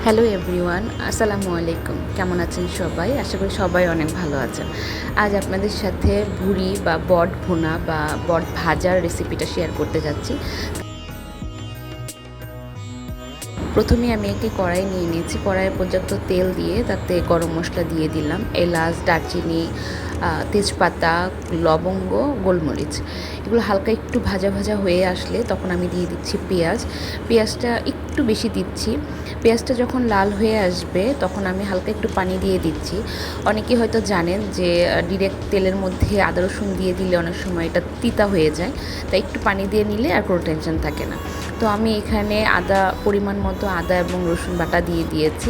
Hello everyone, আসসালামু আলাইকুম। কেমন আছেন সবাই? আশা করি সবাই অনেক ভালো আছেন। আজ আপনাদের সাথে ভুড়ি বা বট ভুনা বা বট ভাজার রেসিপিটা শেয়ার করতে যাচ্ছি। প্রথমে আমি একটি কড়াই নিয়ে নিয়েছি। কড়াইয়ে পর্যাপ্ত তেল দিয়ে তাতে গরম মশলা দিয়ে দিলাম, এলাচ, দারচিনি, তেজপাতা, লবঙ্গ, গোলমরিচ। এগুলো হালকা একটু ভাজা ভাজা হয়ে আসলে তখন আমি দিয়ে দিচ্ছি পেঁয়াজ। পেঁয়াজটা একটু বেশি দিচ্ছি। পেঁয়াজটা যখন লাল হয়ে আসবে তখন আমি হালকা একটু পানি দিয়ে দিচ্ছি। অনেকেই হয়তো জানেন যে ডিরেক্ট তেলের মধ্যে আদা রসুন দিয়ে দিলে অনেক সময় এটা তিতা হয়ে যায়, তাই একটু পানি দিয়ে নিলে আর কোনো টেনশন থাকে না। তো আমি এখানে পরিমাণ মতো আদা এবং রসুন বাটা দিয়ে দিয়েছি,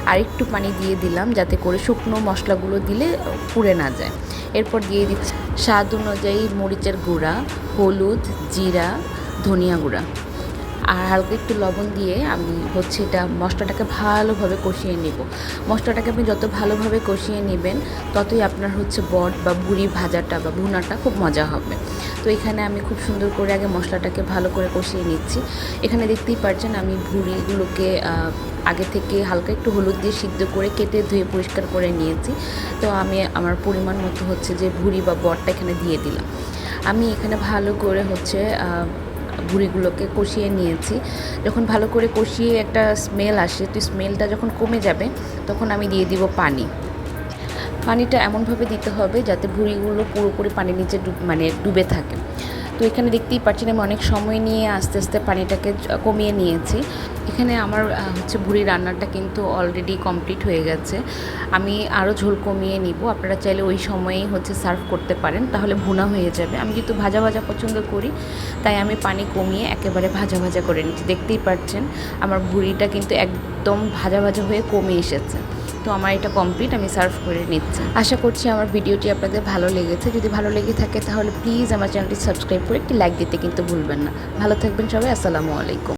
আর একটু পানি দিয়ে দিলাম যাতে করে শুকনো মশলাগুলো দিলে পুড়ে না যায়। এরপর দিয়ে দিচ্ছি স্বাদ অনুযায়ী মরিচের গুঁড়া, হলুদ, জিরা, ধনিয়া গুঁড়া, আর হালকা একটু লবণ দিয়ে আমি এটা মশলাটাকে ভালোভাবে কষিয়ে নেব। মশলাটাকে আপনি যত ভালোভাবে কষিয়ে নেবেন ততই আপনার বট বা ভুড়ি ভাজাটা বা ভুনাটা খুব মজা হবে। তো এখানে আমি খুব সুন্দর করে আগে মশলাটাকে ভালো করে কষিয়ে নিচ্ছি। এখানে দেখতেই পাচ্ছেন আমি ভুড়িগুলোকে আগে থেকে হালকা একটু হলুদ দিয়ে সিদ্ধ করে কেটে ধুয়ে পরিষ্কার করে নিয়েছি। তো আমি আমার পরিমাণ মতো যে ভুড়ি বা বটটা এখানে দিয়ে দিলাম। আমি এখানে ভালো করে ভুড়িগুলোকে কষিয়ে নিয়েছি। যখন ভালো করে কষিয়ে একটা স্মেল আসে, তো স্মেলটা যখন কমে যাবে তখন আমি দিয়ে দিব পানি। পানিটা এমনভাবে দিতে হবে যাতে ভুড়িগুলো পুরোপুরি পানির নিচে ডুবে থাকে। তো এখানে দেখতেই পাচ্ছেন আমি অনেক সময় নিয়ে আস্তে আস্তে পানিটাকে কমিয়ে নিয়েছি। এখানে আমার ভুড়ি রান্নাটা কিন্তু অলরেডি কমপ্লিট হয়ে গেছে। আমি আরও ঝোল কমিয়ে নিব। আপনারা চাইলে ওই সময়েই সার্ভ করতে পারেন, তাহলে ভুনা হয়ে যাবে। আমি যেহেতু ভাজা ভাজা পছন্দ করি তাই আমি পানি কমিয়ে একেবারে ভাজা ভাজা করে নিচ্ছি। দেখতেই পাচ্ছেন আমার ভুড়িটা কিন্তু একদম ভাজা ভাজা হয়ে কমে এসেছে। তো আমার এটা কমপ্লিট, আমি সার্ভ করে নিচ্ছি। আশা করছি আমার ভিডিওটি আপনাদের ভালো লেগেছে। যদি ভালো লেগে থাকে তাহলে প্লিজ আমার চ্যানেলটি সাবস্ক্রাইব করে একটি লাইক দিতে কিন্তু ভুলবেন না। ভালো থাকবেন সবাই। আসসালামু আলাইকুম।